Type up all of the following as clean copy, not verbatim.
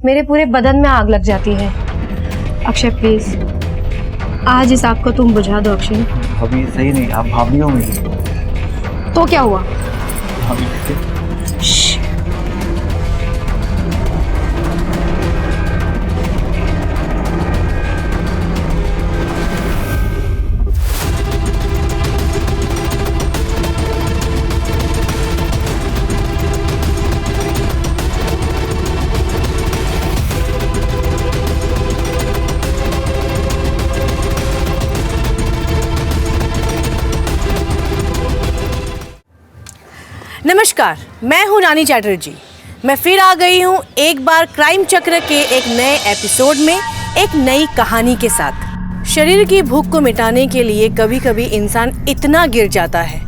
मेरे पूरे बदन में आग लग जाती है। अक्षय प्लीज, आज इस आग को तुम बुझा दो अक्षय। भाभी सही नहीं, आप भाभी हो मेरी। तो क्या हुआ? भाभी नमस्कार, मैं हूं रानी चैटर्जी। मैं फिर आ गई हूं एक बार क्राइम चक्र के एक नए एपिसोड में एक नई कहानी के साथ। शरीर की भूख को मिटाने के लिए कभी कभी इंसान इतना गिर जाता है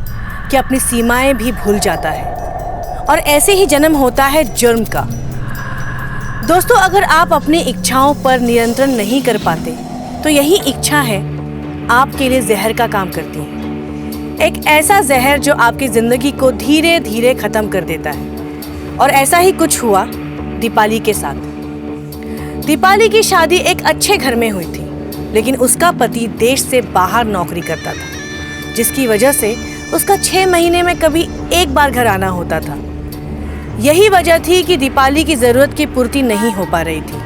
कि अपनी सीमाएं भी भूल जाता है, और ऐसे ही जन्म होता है जुर्म का। दोस्तों, अगर आप अपनी इच्छाओं पर नियंत्रण नहीं कर पाते तो यही इच्छा है आपके लिए जहर का काम करती है। एक ऐसा जहर जो आपकी जिंदगी को धीरे धीरे खत्म कर देता है। और ऐसा ही कुछ हुआ दीपाली के साथ। दीपाली की शादी एक अच्छे घर में हुई थी, लेकिन उसका पति देश से बाहर नौकरी करता था, जिसकी वजह से उसका 6 महीने में कभी एक बार घर आना होता था। यही वजह थी कि दीपाली की जरूरत की पूर्ति नहीं हो पा रही थी,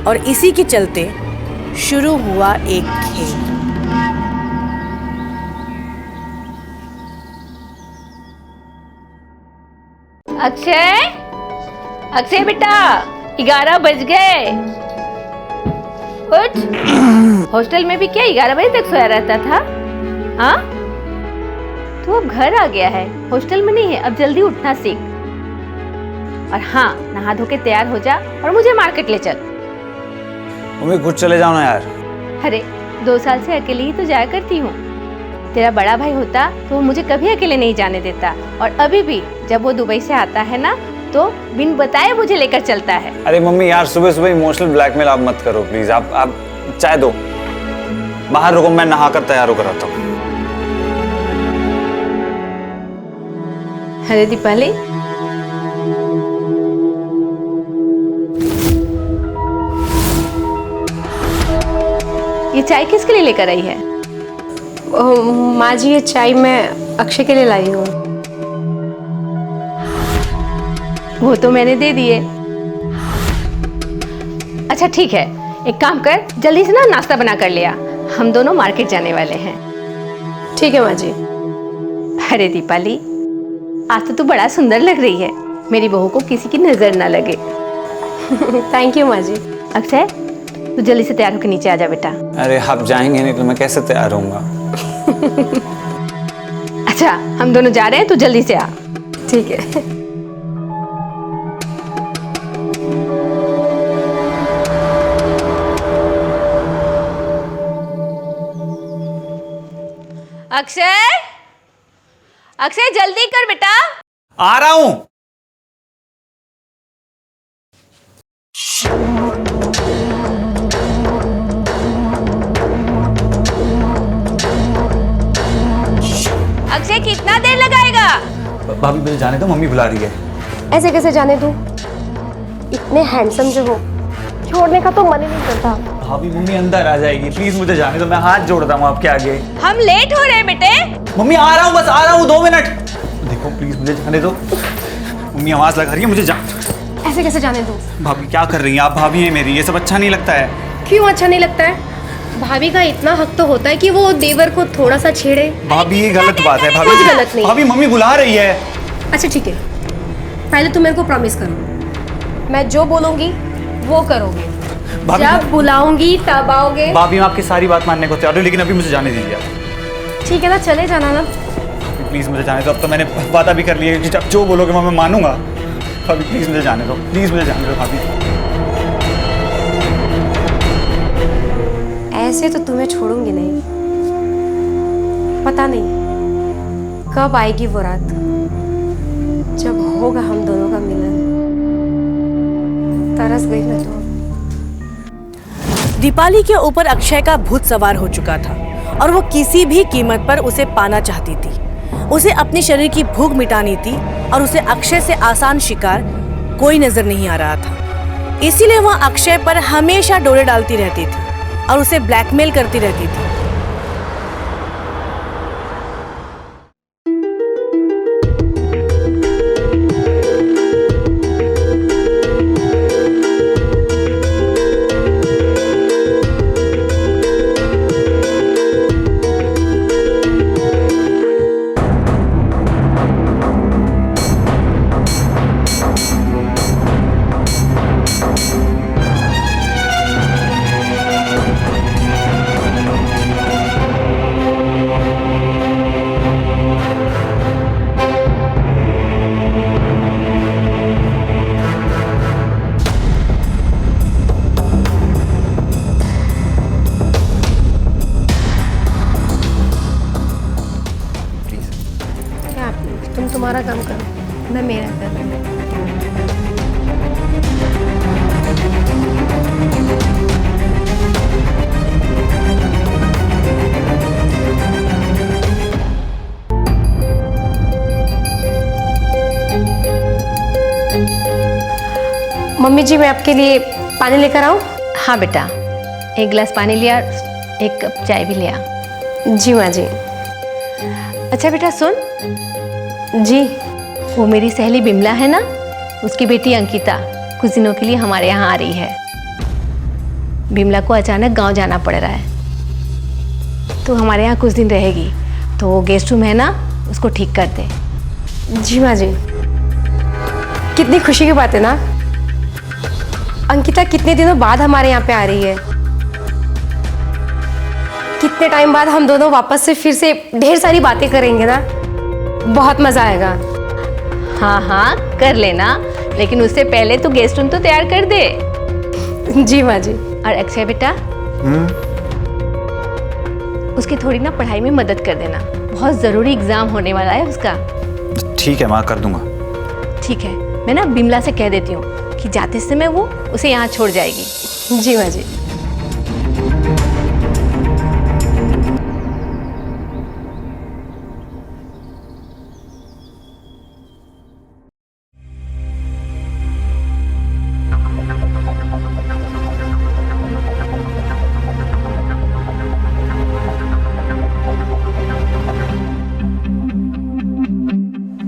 और इसी के चलते शुरू हुआ एक खेल। अक्षय, अक्षय बेटा, 11 बज गए। उठ। हॉस्टल में भी क्या 11 बजे तक सोया रहता था? हाँ, तू अब घर आ गया है, हॉस्टल में नहीं है। अब जल्दी उठना सीख। और हाँ, नहा धो के तैयार हो जा और मुझे मार्केट ले चल। मम्मी कुछ चले जाओ ना यार। अरे 2 साल से अकेले ही तो जाया करती हूँ। तेरा बड़ा भाई होता तो वो मुझे कभी अकेले नहीं जाने देता, और अभी भी जब वो दुबई से आता है ना तो बिन बताए मुझे लेकर चलता है। अरे मम्मी यार, सुबह सुबह इमोशनल ब्लैकमेल आप मत करो प्लीज। आप चाय दो, बाहर रुको, मैं नहाकर तैयार होकर आता हूँ। अरे दीपाली, ये चाय किसके लिए लेकर आई है? माँ जी, ये चाय मैं अक्षय के लिए लाई हूँ। वो तो मैंने दे दिए। अच्छा ठीक है, एक काम कर, जल्दी से ना नाश्ता बना कर लिया, हम दोनों मार्केट जाने वाले हैं। ठीक है माँ जी। अरे दीपाली, आज तो तू बड़ा सुंदर लग रही है। मेरी बहू को किसी की नजर ना लगे। थैंक यू माँ जी। अक्षय, तू जल्दी से तैयार होकर नीचे आ जा बेटा। अरे आप जाएंगे नहीं तो मैं कैसे तैयार होऊंगा? अच्छा, हम दोनों जा रहे हैं, तू जल्दी से आ। ठीक है। अक्षय, अक्षय जल्दी कर बेटा। आ रहा हूं। अक्षय कितना देर लगाएगा? भाभी मुझे जाने दो, मम्मी बुला रही है। ऐसे कैसे जाने दूँ? इतने हैंडसम जो हो, छोड़ने का तो मन ही नहीं करता। भाभी मम्मी अंदर आ जाएगी, प्लीज मुझे जाने दो, मैं हाथ जोड़ता हूँ आपके आगे। हम लेट हो रहे हैं बेटे। मम्मी आ रहा हूँ, बस आ रहा हूँ, 2 मिनट। देखो प्लीज मुझे जाने दो। मम्मी आवाज लगा रही है, मुझे ऐसे कैसे जाने दूँ? भाभी क्या कर रही हैं आप? भाभी है मेरी, ये सब अच्छा नहीं लगता है। क्यों अच्छा नहीं लगता है? भाभी का इतना हक तो होता है कि वो देवर को थोड़ा सा छेड़े। भाभी ये गलत बात है। भाभी कुछ गलत नहीं। भाभी मम्मी बुला रही है। अच्छा ठीक है, पहले तुम मेरे को प्रॉमिस करो, मैं जो बोलूंगी वो करोगे। जब बुलाऊंगी तब आओगे। भाभी मैं आपकी सारी बात मानने को तैयार हूँ, लेकिन अभी मुझे जाने दीजिए आप। ठीक है ना, चले जाना ना। प्लीज मुझे जाने दो, अब तो मैंने वादा भी कर लिया है कि अब जो बोलोगे मैं मानूंगा। भाभी प्लीज मुझे जाने दो, प्लीज मुझे जाने दो भाभी। ऐसे तो तुम्हें छोड़ूंगी नहीं। पता नहीं कब आएगी वो रात जब होगा हम दोनों का मिलन। तरस गई मैं तो। दीपाली के ऊपर अक्षय का भूत सवार हो चुका था, और वो किसी भी कीमत पर उसे पाना चाहती थी। उसे अपने शरीर की भूख मिटानी थी, और उसे अक्षय से आसान शिकार कोई नजर नहीं आ रहा था। इसीलिए वह अक्षय पर हमेशा डोरे डालती रहती थी और उसे ब्लैकमेल करती रहती थी। तुम तुम्हारा काम करो, मैं मेरा कर रही हूँ। मम्मी जी, मैं आपके लिए पानी लेकर आऊँ? हाँ बेटा, एक गिलास पानी लिया, एक कप चाय भी लिया। जी माँ जी। अच्छा बेटा सुन, जी। वो मेरी सहेली बिमला है ना, उसकी बेटी अंकिता कुछ दिनों के लिए हमारे यहाँ आ रही है। बिमला को अचानक गांव जाना पड़ रहा है, तो हमारे यहाँ कुछ दिन रहेगी, तो वो गेस्ट रूम है ना, उसको ठीक कर दे। जी माँ जी। कितनी खुशी की बात है ना, अंकिता कितने दिनों बाद हमारे यहाँ पे आ रही है। कितने टाइम बाद हम दोनों वापस से फिर से ढेर सारी बातें करेंगे ना, बहुत मजा आएगा। हाँ हाँ कर लेना, लेकिन उससे पहले तू गेस्ट रूम तो तैयार कर दे। जी माँ जी। और अक्षय बेटा, उसकी थोड़ी ना पढ़ाई में मदद कर देना, बहुत ज़रूरी एग्ज़ाम होने वाला है उसका। ठीक है माँ, कर दूंगा। ठीक है, मैं ना बिमला से कह देती हूँ कि जाते समय वो उसे यहाँ छोड़ जाएगी। जी माँ जी।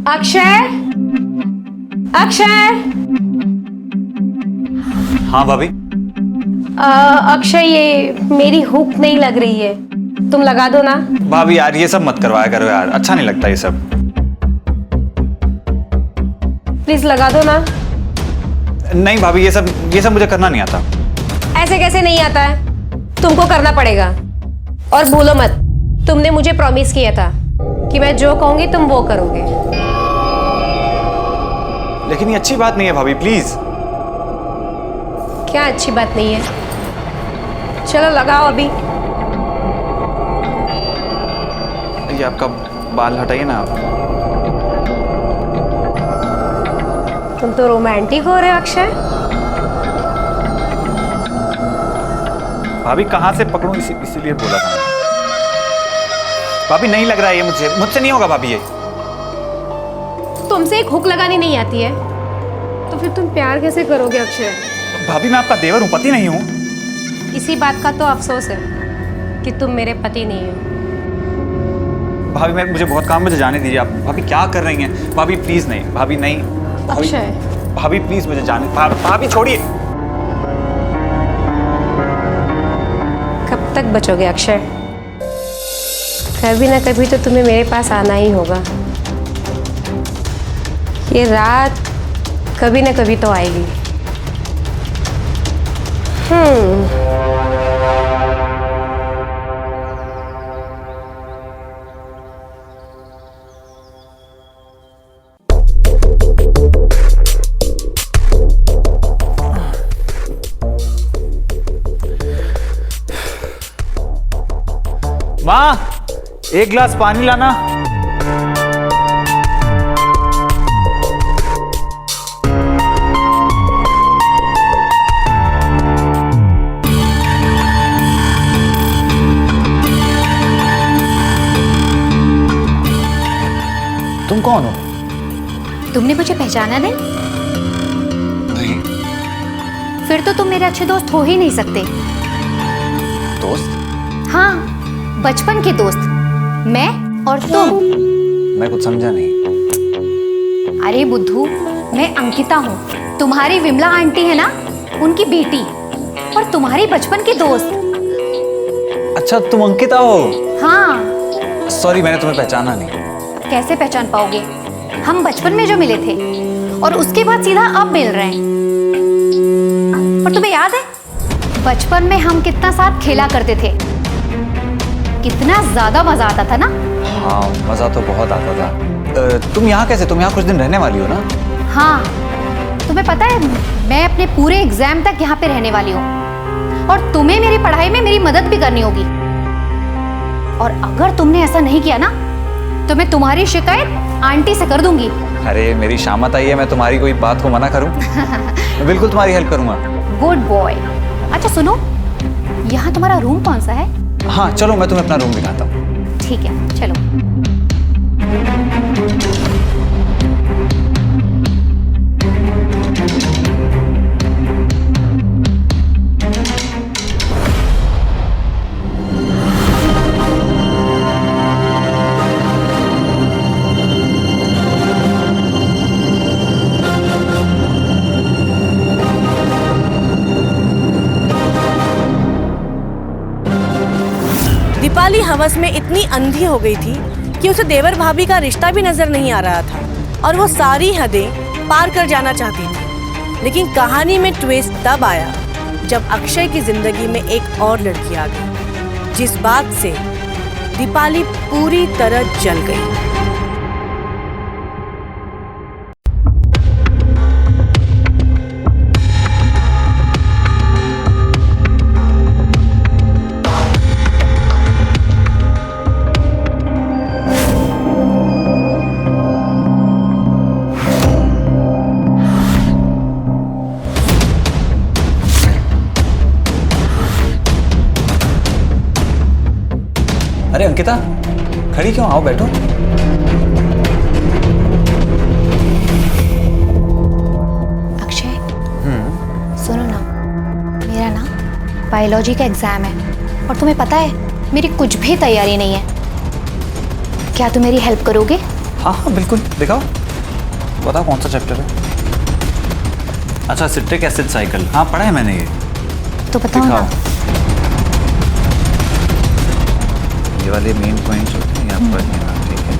अक्षय, अक्षय। हाँ भाभी। अक्षय, ये मेरी हुक नहीं लग रही है, तुम लगा दो ना। भाभी यार ये सब मत करवाया करो यार, अच्छा नहीं लगता ये सब। प्लीज लगा दो ना। नहीं भाभी, ये सब मुझे करना नहीं आता। ऐसे कैसे नहीं आता है, तुमको करना पड़ेगा। और भूलो मत, तुमने मुझे प्रॉमिस किया था कि मैं जो कहूंगी तुम वो करोगे। लेकिन ये अच्छी बात नहीं है भाभी, प्लीज। क्या अच्छी बात नहीं है? चलो लगाओ अभी। ये आपका बाल हटाइए ना आप। तुम तो रोमांटिक हो रहे हो अक्षय। भाभी कहाँ से पकड़ूं, इसीलिए बोला था मैंने। भाभी नहीं लग रहा है ये मुझसे नहीं होगा भाभी ये। तुमसे एक हुक लगानी नहीं आती है तो फिर तुम प्यार कैसे करोगे अक्षय? भाभी मैं आपका देवर हूँ, पति नहीं हूँ। इसी बात का तो अफसोस है कि तुम मेरे पति नहीं हो। भाभी मुझे बहुत काम, मुझे जाने दीजिए आप। भाभी क्या कर रही हैं? भाभी प्लीज नहीं, भाभी नहीं। अक्षय, भाभी प्लीज मुझे जाने, भाभी छोड़िए। कब तक बचोगे अक्षय? कभी ना कभी तो तुम्हें मेरे पास आना ही होगा। ये रात कभी ना कभी तो आएगी। माँ, एक गिलास पानी लाना। तुम कौन हो? तुमने मुझे पहचाना नहीं? नहीं। तुम मेरे अच्छे दोस्त हो ही नहीं सकते। दोस्त? हाँ, बचपन के दोस्त, मैं और तुम। मैं कुछ समझा नहीं। अरे बुद्धू, मैं अंकिता हूँ, तुम्हारी विमला आंटी है ना, उनकी बेटी, और तुम्हारी बचपन की दोस्त। अच्छा, तुम अंकिता हो? हाँ। सॉरी, मैंने तुम्हें पहचाना नहीं। कैसे पहचान पाओगे? हम बचपन में जो मिले थे और उसके बाद सीधा अब मिल रहे हैं। और तुम्हें याद है बचपन में हम कितना साथ खेला करते थे, कितना ज्यादा मजा आता था ना? हाँ, मजा तो बहुत आता था। तुम यहाँ कैसे? तुम यहाँ कुछ दिन रहने वाली हो ना? हाँ, तुम्हें पता है मैं अपने पूरे एग्जाम तक यहाँ पे रहने वाली हूँ, और तुम्हें मेरी पढ़ाई में मेरी मदद भी करनी होगी। और अगर तुमने ऐसा नहीं किया ना तो मैं तुम्हारी शिकायत आंटी से कर दूंगी। अरे मेरी शामत आई है, मैं तुम्हारी कोई बात को मना करूं? मैं बिल्कुल तुम्हारी हेल्प करूंगा। Good boy. अच्छा सुनो, यहाँ तुम्हारा रूम कौन सा है? हाँ चलो, मैं तुम्हें अपना रूम दिखाता हूँ। ठीक है, चलो। दीपाली हवस में इतनी अंधी हो गई थी कि उसे देवर भाभी का रिश्ता भी नजर नहीं आ रहा था और वो सारी हदें पार कर जाना चाहती थी। लेकिन कहानी में ट्विस्ट तब आया जब अक्षय की जिंदगी में एक और लड़की आ गई, जिस बात से दीपाली पूरी तरह जल गई। अरे अंकिता, खड़ी क्यों? आओ बैठो। अक्षय, सुनो ना, मेरा ना बायोलॉजी का एग्जाम है और तुम्हें पता है मेरी कुछ भी तैयारी नहीं है। क्या तुम मेरी हेल्प करोगे? हाँ हाँ बिल्कुल, दिखाओ, बताओ कौन सा चैप्टर है? अच्छा, सिट्रिक एसिड साइकिल, हाँ पढ़ा है मैंने ये। तो बताओ ना। ये वाले मेन पॉइंट्स होते हैं, यहाँ पर। ठीक है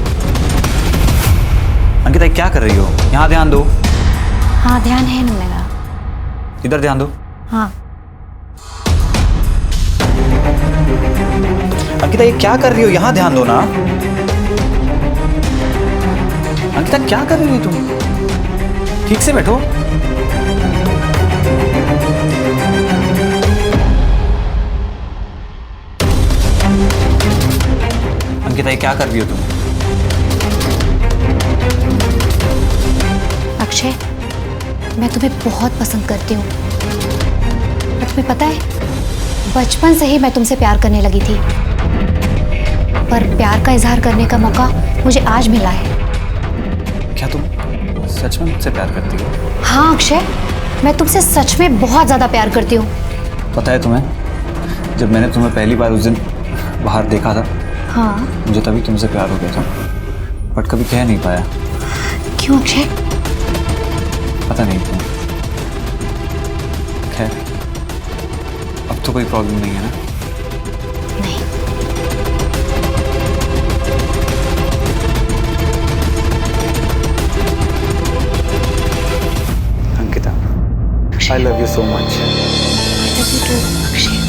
अंकिता, क्या कर रही हो? यहाँ ध्यान दो। हाँ, ध्यान है ना मेरा। इधर ध्यान दो। हाँ। अंकिता, ये क्या कर रही हो? यहाँ ध्यान दो ना। अंकिता, क्या कर रही हो तुम? ठीक से बैठो। अंकिता, ये क्या कर रही हो तुम? अक्षय, मैं तुम्हें बहुत पसंद करती हूँ। और तुम्हें पता है बचपन से ही मैं तुमसे प्यार करने लगी थी, पर प्यार का इजहार करने का मौका मुझे आज मिला है। क्या तुम सच में मुझसे प्यार करती हो? हाँ अक्षय, मैं तुमसे सच में बहुत ज्यादा प्यार करती हूँ। पता है तुम्हें, जब मैंने तुम्हें पहली बार उस दिन बाहर देखा था, हाँ। मुझे तभी तुमसे प्यार हो गया था, बट कभी कह नहीं पाया। क्यों अक्षय? पता नहीं क्यों। खैर, अब तो कोई प्रॉब्लम नहीं है ना? नहीं। Ankita, I love you so much. I love you too, Akshay.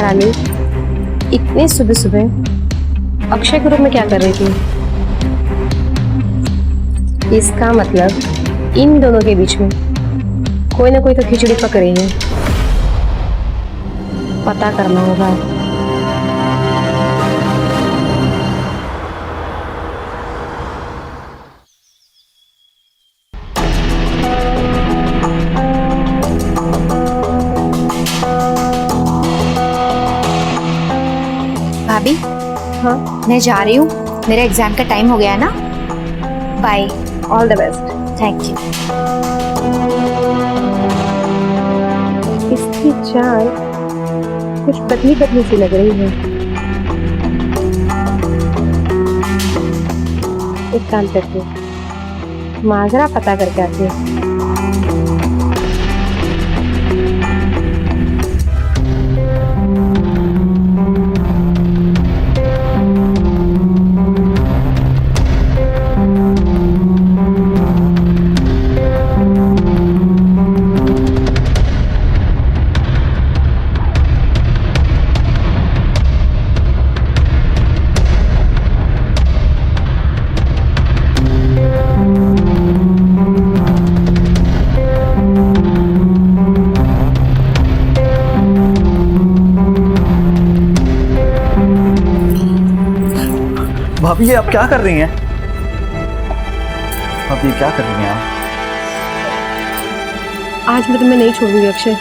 महारानी, इतने सुबह सुबह अक्षय के रूप में क्या कर रही थी? इसका मतलब इन दोनों के बीच में कोई ना कोई तो खिचड़ी पक रही है। पता करना होगा। भाभी, हाँ, मैं जा रही हूँ, मेरा एग्जाम का टाइम हो गया है ना। Bye. All the best. Thank you. इसकी चाल कुछ बदली बदली सी लग रही है। एक काम करते हैं, माजरा पता करके आते हैं। भाभी ये आप क्या कर रही हैं? भाभी क्या कर रही हैं आप? आज मैं तुम्हें नहीं छोड़ूंगी अक्षय।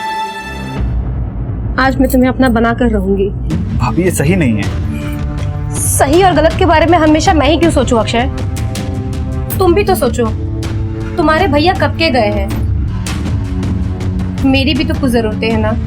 आज मैं तुम्हें अपना बना कर रहूंगी। भाभी ये सही नहीं है। सही और गलत के बारे में हमेशा मैं ही क्यों सोचूं अक्षय? तुम भी तो सोचो, तुम्हारे भैया कब के गए हैं? मेरी भी तो कुछ जरूरतें हैं ना।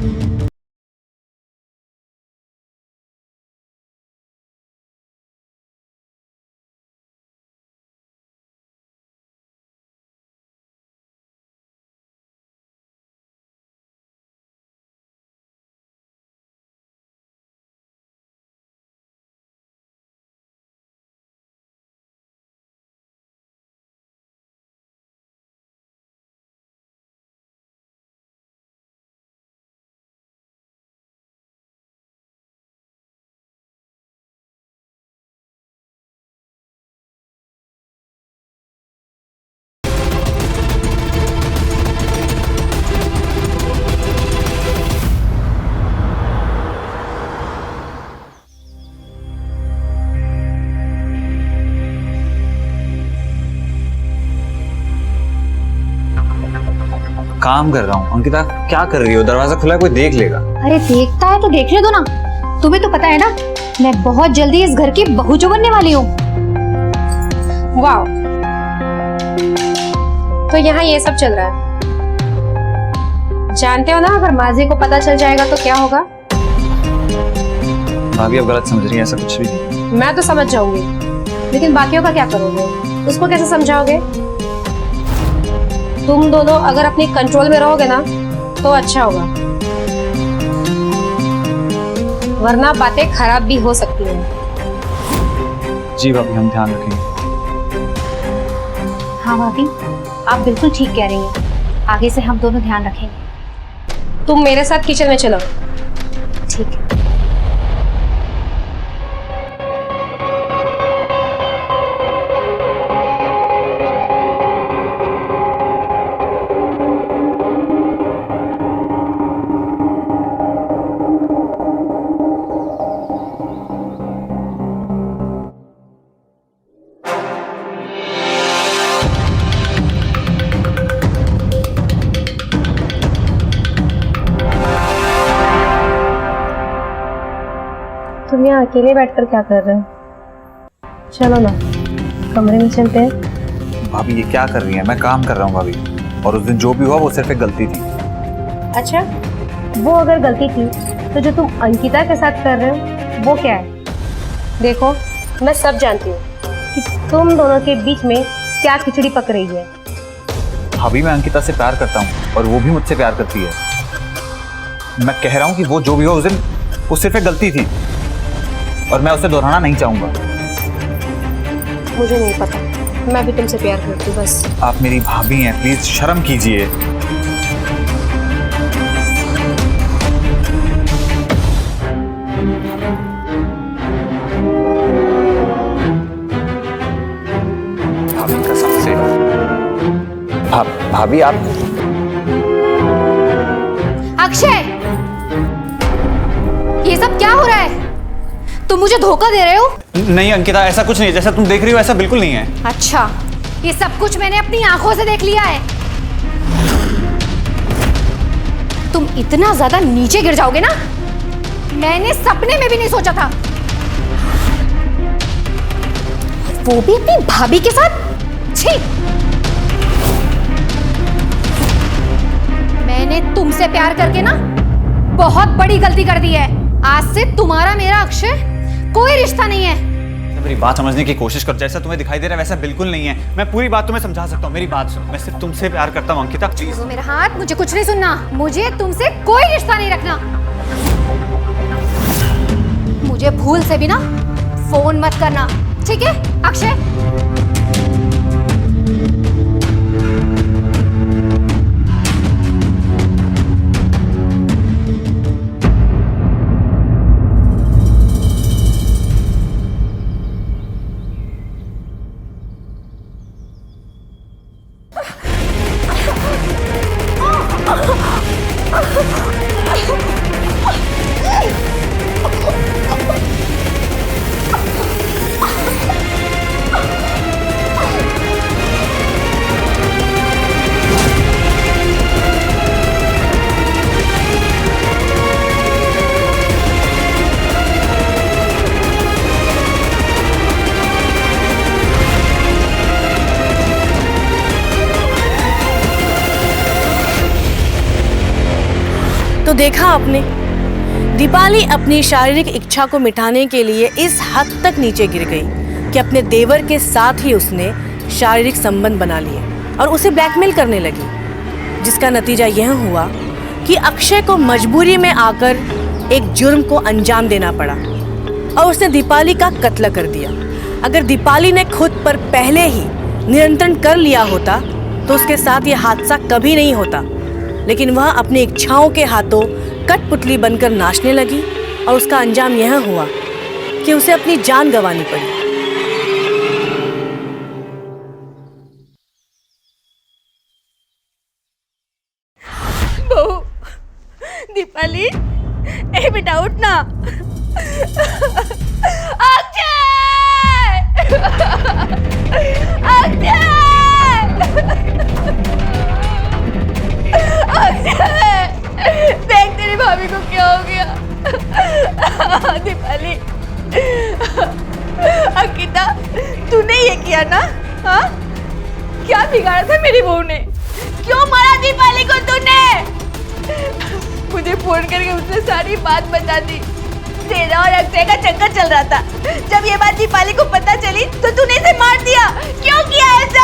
काम कर रहा हूँ। अंकिता क्या कर रही हो? दरवाजा खुला है, कोई देख लेगा। अरे देखता है तो देखने दो ना। तुम्हें तो पता है ना, मैं बहुत जल्दी इस घर की बहू जो बनने वाली हूँ। वाह, तो यहाँ ये सब चल रहा है। जानते हो ना, अगर माजी को पता चल जाएगा तो क्या होगा? भाभी आप गलत समझ रही हैं, ऐसा कुछ भी नहीं। मैं तो समझ जाऊंगी, लेकिन बाकियों का क्या करोगे? उसको कैसे समझाओगे? तुम दोनों अगर अपने कंट्रोल में रहोगे ना तो अच्छा होगा, वरना बातें खराब भी हो सकती हैं। जी भाभी, हम ध्यान रखेंगे। हाँ भाभी, आप बिल्कुल ठीक कह रही हैं। आगे से हम दोनों ध्यान रखेंगे। तुम मेरे साथ किचन में चलो। ठीक है। तुम यहाँ अकेले बैठकर क्या कर रहे हो? चलो ना, कमरे में चलते हैं। भाभी ये क्या कर रही हैं? मैं काम कर रहा हूँ भाभी, और उस दिन जो भी हुआ वो सिर्फ एक गलती थी। अच्छा, वो अगर गलती थी तो जो तुम अंकिता के साथ कर रहे हो वो क्या है? देखो, मैं सब जानती हूँ कि तुम दोनों के बीच में क्या खिचड़ी पक रही है। भाभी मैं अंकिता से प्यार करता हूँ और वो भी मुझसे प्यार करती है। मैं कह रहा हूँ कि वो जो भी हो उस दिन वो सिर्फ एक गलती थी और मैं उसे दोहराना नहीं चाहूंगा। मुझे नहीं पता, मैं भी तुमसे प्यार करती हूँ बस। आप मेरी भाभी हैं, प्लीज शर्म कीजिए। भाभी कसम से। भाभी आप अक्षय, ये सब क्या हो रहा है? तुम मुझे धोखा दे रहे हो? नहीं अंकिता, ऐसा कुछ नहीं है, जैसा तुम देख रही हो ऐसा बिल्कुल नहीं है। अच्छा, ये सब कुछ मैंने अपनी आंखों से देख लिया है। तुम इतना ज्यादा नीचे गिर जाओगे ना, मैंने सपने में भी नहीं सोचा था। वो भी अपनी भाभी के साथ। छी! मैंने तुमसे प्यार करके ना बहुत बड़ी गलती कर दी है। आज से तुम्हारा मेरा अक्षय कोई रिश्ता नहीं है। मेरी बात समझने की कोशिश कर, जैसा तुम्हें दिखाई दे रहा है वैसा बिल्कुल नहीं है। मैं पूरी बात तुम्हें समझा सकता हूँ, मेरी बात सुनो। मैं सिर्फ तुमसे प्यार करता हूँ अंकिता, प्लीज। मेरा हाथ, मुझे कुछ नहीं सुनना। मुझे तुमसे कोई रिश्ता नहीं रखना। मुझे भूल से भी ना फोन मत करना, ठीक है अक्षय? तो देखा आपने, दीपाली अपनी शारीरिक इच्छा को मिटाने के लिए इस हद तक नीचे गिर गई कि अपने देवर के साथ ही उसने शारीरिक संबंध बना लिए और उसे ब्लैकमेल करने लगी, जिसका नतीजा यह हुआ कि अक्षय को मजबूरी में आकर एक जुर्म को अंजाम देना पड़ा और उसने दीपाली का कत्ल कर दिया। अगर दीपाली ने खुद पर पहले ही नियंत्रण कर लिया होता तो उसके साथ यह हादसा कभी नहीं होता, लेकिन वह अपनी इच्छाओं के हाथों कठपुतली बनकर नाचने लगी और उसका अंजाम यह हुआ कि उसे अपनी जान गंवानी पड़ी। बहू, दीपाली, ए बेटा उठ ना। अक्षय! अक्षय! देख तेरी भाभी को क्या हो गया। दीपाली, अंकिता, तूने ये किया ना? हाँ, क्या बिगाड़ा था मेरी बहू ने? क्यों मारा दीपाली को तूने? मुझे फोन करके उसने सारी बात बता दी। तेरा और अक्षय का चक्कर चल रहा था। जब ये बात दीपाली को पता चली तो तूने इसे मार दिया। क्यों किया ऐसा?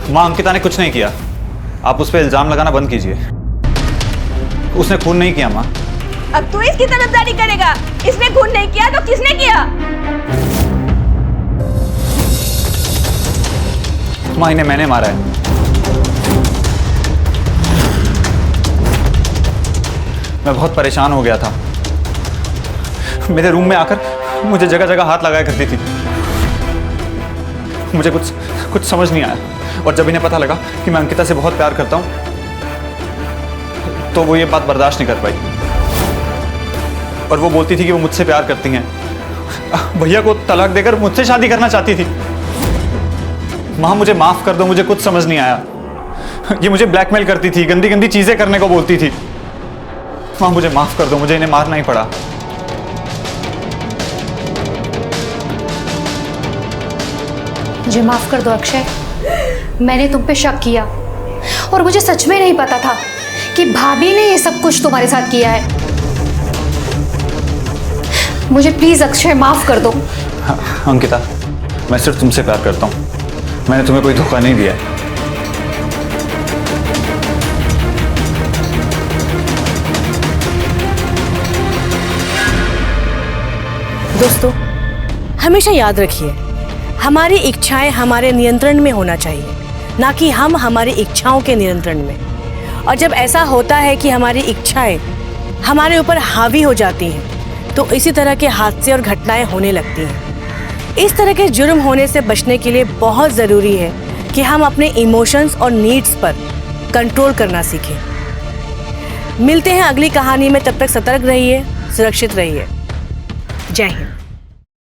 माँ, अंकिता ने कुछ नहीं किया। आप उस पर इल्जाम लगाना बंद कीजिए। उसने खून नहीं किया माँ। अब तू इसकी तरफदारी करेगा? इसने खून नहीं किया तो किसने किया? माँ, इन्हें मैंने मारा है। मैं बहुत परेशान हो गया था। मेरे रूम में आकर मुझे जगह जगह हाथ लगाया करती थी। मुझे कुछ समझ नहीं आया, और जब इन्हें पता लगा कि मैं अंकिता से बहुत प्यार करता हूं तो वो ये बात बर्दाश्त नहीं कर पाई और वो बोलती थी कि वो मुझसे प्यार करती हैं। भैया को तलाक देकर मुझसे शादी करना चाहती थी। माँ, मुझे माफ कर दो, मुझे कुछ समझ नहीं आया। ये मुझे ब्लैकमेल करती थी, गंदी गंदी चीजें करने को बोलती थी। माँ, मुझे माफ कर दो, मुझे इन्हें मारना ही पड़ा। मुझे माफ कर दो अक्षय, मैंने तुम पे शक किया और मुझे सच में नहीं पता था कि भाभी ने ये सब कुछ तुम्हारे साथ किया है। मुझे प्लीज अक्षय माफ कर दो। अंकिता, मैं सिर्फ तुमसे प्यार करता हूँ, मैंने तुम्हें कोई धोखा नहीं दिया है। दोस्तों, हमेशा याद रखिए, हमारी इच्छाएं हमारे नियंत्रण में होना चाहिए, ना कि हम हमारी इच्छाओं के नियंत्रण में। और जब ऐसा होता है कि हमारी इच्छाएं हमारे ऊपर हावी हो जाती हैं तो इसी तरह के हादसे और घटनाएं होने लगती हैं। इस तरह के जुर्म होने से बचने के लिए बहुत ज़रूरी है कि हम अपने इमोशंस और नीड्स पर कंट्रोल करना सीखें। मिलते हैं अगली कहानी में, तब तक सतर्क रहिए, सुरक्षित रहिए। जय हिंद।